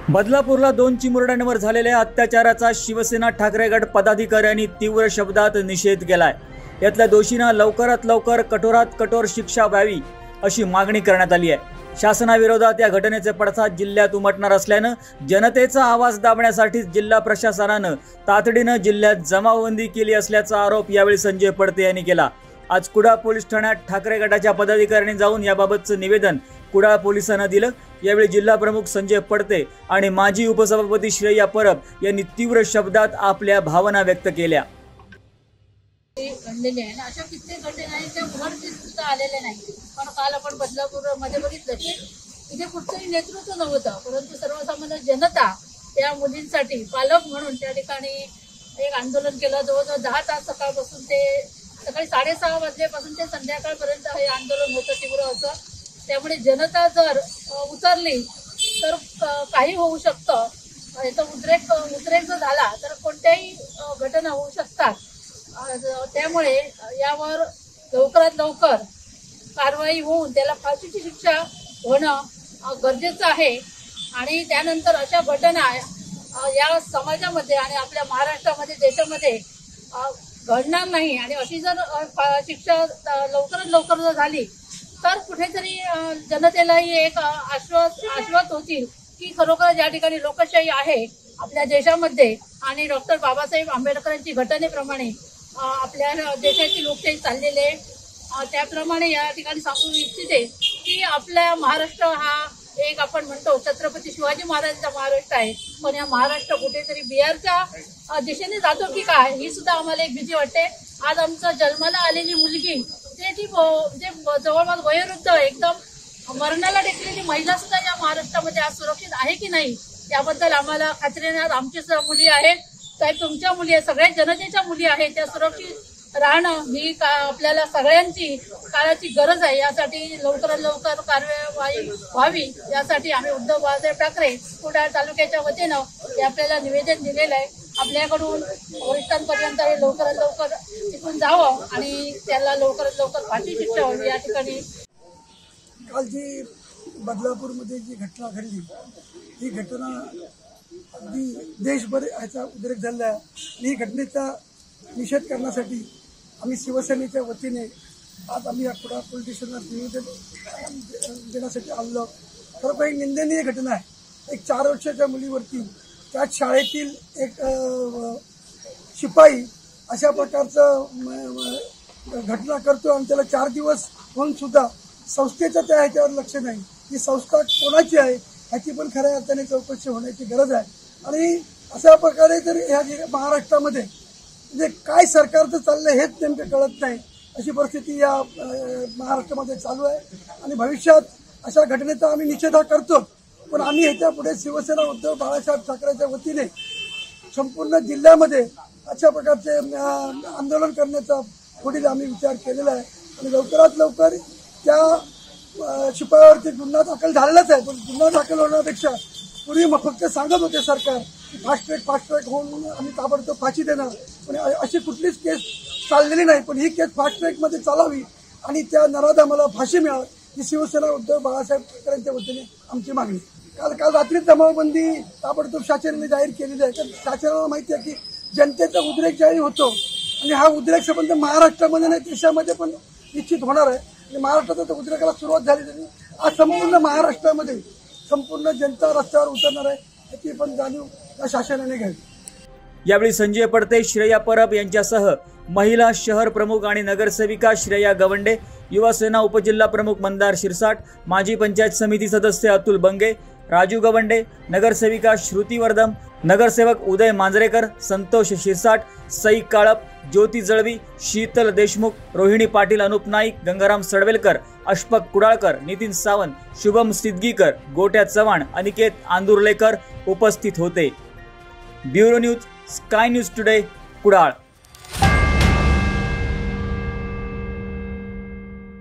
बदलापूरला 2 चिमुरड्यांवर झालेल्या अत्याचाराचा शिवसेना ठाकरे गट पदाधिकाऱ्यांनी तीव्र शब्दात निषेध केलाय। यातल्या दोषींना लवकरात लवकर कठोरात कठोर शिक्षा व्हावी अशी मागणी करण्यात आली आहे। शासनाविरोधात या घटनेचे पडसाद जिल्ह्यात उमटणार असल्याने जनतेचा आवाज दाबण्यासाठी जिल्हा प्रशासनाने तातडीने जिल्ह्यात जमावबंदी केली असल्याचा आरोप यावेळी संजय पडते यांनी केला। आज कुडाळ पोलीस ठाण्यात ठाकरे गटाच्या पदाधिकाऱ्यांनी जाऊन याबाबतचे निवेदन कुडाळ पोलिसांना दिलं। यावेळी जिल्हा प्रमुख संजय पडते आणि माजी उपसभापती श्रेया परब यांनी तीव्र शब्दात आपल्या भावना व्यक्त केल्या। घडलेले आहे अशा कित्येक घटना आहेत त्या उघडकीस सुद्धा आलेल्या नाही। पण काल आपण बदलापूर मध्ये बघितलं की इथे कुठचंही नेतृत्व नव्हतं, परंतु सर्वसामान्य जनता त्या मुलींसाठी पालक म्हणून त्या ठिकाणी एक आंदोलन केलं। जवळजवळ 10 तास सकाळपासून ते सकाळी 6:30 वाजल्यापासून ते संध्याकाळपर्यंत हे आंदोलन होतं तीव्र असं। त्यामुळे जनता जर उतरली तर काही होऊ शकतं। याचा उद्रेक जर झाला तर कोणत्याही घटना होऊ शकतात। त्यामुळे यावर लवकरात लवकर कारवाई होऊन त्याला फाशीची शिक्षा होणं गरजेचं आहे आणि त्यानंतर अशा घटना या समाजामध्ये आणि आपल्या महाराष्ट्रामध्ये देशामध्ये घडणार नाही। आणि अशी जर शिक्षा लवकरात लवकर जर झाली तर कुठेतरी जनतेलाही एक आश्वास होतील की खरोखर या ठिकाणी लोकशाही आहे आपल्या देशामध्ये आणि डॉक्टर बाबासाहेब आंबेडकरांची घटनेप्रमाणे आपल्या देशाची लोकशाही चाललेली आहे। त्याप्रमाणे या ठिकाणी सांगू इच्छिते की आपल्या महाराष्ट्र हा एक आपण म्हणतो छत्रपती शिवाजी महाराजांचा महाराष्ट्र आहे, पण या महाराष्ट्र कुठेतरी बिहारच्या दिशेने जातो की काय ही सुद्धा आम्हाला एक भीती वाटते। आज आमचं जन्माला आलेली मुलगी ती जवळपास वयोवृद्ध एकदम मरणाला टेकलेली महिला सुद्धा या महाराष्ट्रामध्ये आज सुरक्षित आहे की नाही याबद्दल आम्हाला खात्री नाही। आमची मुली आहेत, साहेब तुमच्या मुली आहेत, सगळ्या जनतेच्या मुली आहेत, त्या सुरक्षित राहणं ही आपल्याला सगळ्यांची काळाची गरज आहे। यासाठी लवकरात लवकर कार्यवाही व्हावी यासाठी आम्ही उद्धव बाळासाहेब ठाकरे कुडाळ तालुक्याच्या वतीनं हे आपल्याला निवेदन दिलेलं आहे। आपल्याकडून वरिष्ठांपर्यंत हे लवकरात लवकर टिकून जावं आणि त्याला लवकरात लवकर फाशी शिक्षा व्हावी। या ठिकाणी काल जी बदलापूरमध्ये जी घटना घडली ही घटना अगदी देशभर याचा उद्रेक झाला आहे आणि ही घटनेचा निषेध करण्यासाठी आम्ही शिवसेनेच्या वतीने आज आम्ही या कुडाळ पोलीस स्टेशनला निवेदन देण्यासाठी आलो। खरोखर एक निंदनीय घटना आहे। एक 4 वर्षाच्या मुलीवरती त्याच शाळेतील एक शिपाई अशा प्रकारचं घटना करतो आणि त्याला 4 दिवस होऊन सुद्धा संस्थेचं त्या ह्याच्यावर लक्ष नाही। ही संस्था कोणाची आहे ह्याची पण खऱ्या अर्थाने चौकशी होण्याची गरज आहे। आणि अशा प्रकारे जर ह्या महाराष्ट्रामध्ये म्हणजे काय सरकारचं चाललंय हेच नेमकं कळत नाही अशी परिस्थिती या महाराष्ट्रामध्ये चालू आहे। आणि भविष्यात अशा घटनेचा आम्ही निषेध करतो, पण आम्ही ह्याच्या पुढे शिवसेना उद्धव बाळासाहेब ठाकरेच्या वतीने संपूर्ण जिल्ह्यामध्ये अशा प्रकारचे आंदोलन करण्याचा पुढील आम्ही विचार केलेला आहे। आणि लवकरात लवकर त्या शिपायावरती गुन्हा दाखल झालेलाच आहे, पण गुन्हा दाखल होण्यापेक्षा पूर्वी फक्त सांगत होते सरकार की फास्ट ट्रॅक होऊन आम्ही ताबडतोब फाशी देणार, पण अशी कुठलीच केस चाललेली नाही। पण ही केस फास्ट ट्रॅकमध्ये चालावी आणि त्या नराधमाला फाशी मिळावी ही शिवसेना उद्धव बाळासाहेब ठाकरेंच्या वतीने आमची मागणी। काल रात्री जमावबंदी ताबडतोब शासनाने जाहीर केलेली आहे। तर शासनाला माहिती आहे की जनतेचा उद्रेक जाहीर होतो आणि हा उद्रेक संबंध महाराष्ट्रामध्ये नाही देशामध्ये पण निश्चित होणार आहे। आणि महाराष्ट्रात उद्रेकाला सुरुवात झाली आज संपूर्ण महाराष्ट्रामध्ये संपूर्ण जनता रस्त्यावर उतरणार आहे याची पण जाणीव या शासनाने घ्यावी। यावेळी संजय पडते, श्रेया परब यांच्यासह महिला शहर प्रमुख आणि नगरसेविका श्रेया गवंडे, युवासेना उपजिल्हा प्रमुख मंदार शिरसाट, माजी पंचायत समिती सदस्य अतुल बंगे, राजू गवंडे, नगरसेविका श्रुती वर्धम, नगरसेवक उदय मांजरेकर, संतोष शिरसाट, सई काळप, ज्योती जळवी, शीतल देशमुख, रोहिणी पाटील, अनुप नाईक, गंगाराम सडवेलकर, अशफक कुडाळकर, नितीन सावंत, शुभम सिद्गीकर, गोट्या चव्हाण, अनिकेत आंदुर्लेकर उपस्थित होते। Bureau news, sky news today, Kudal.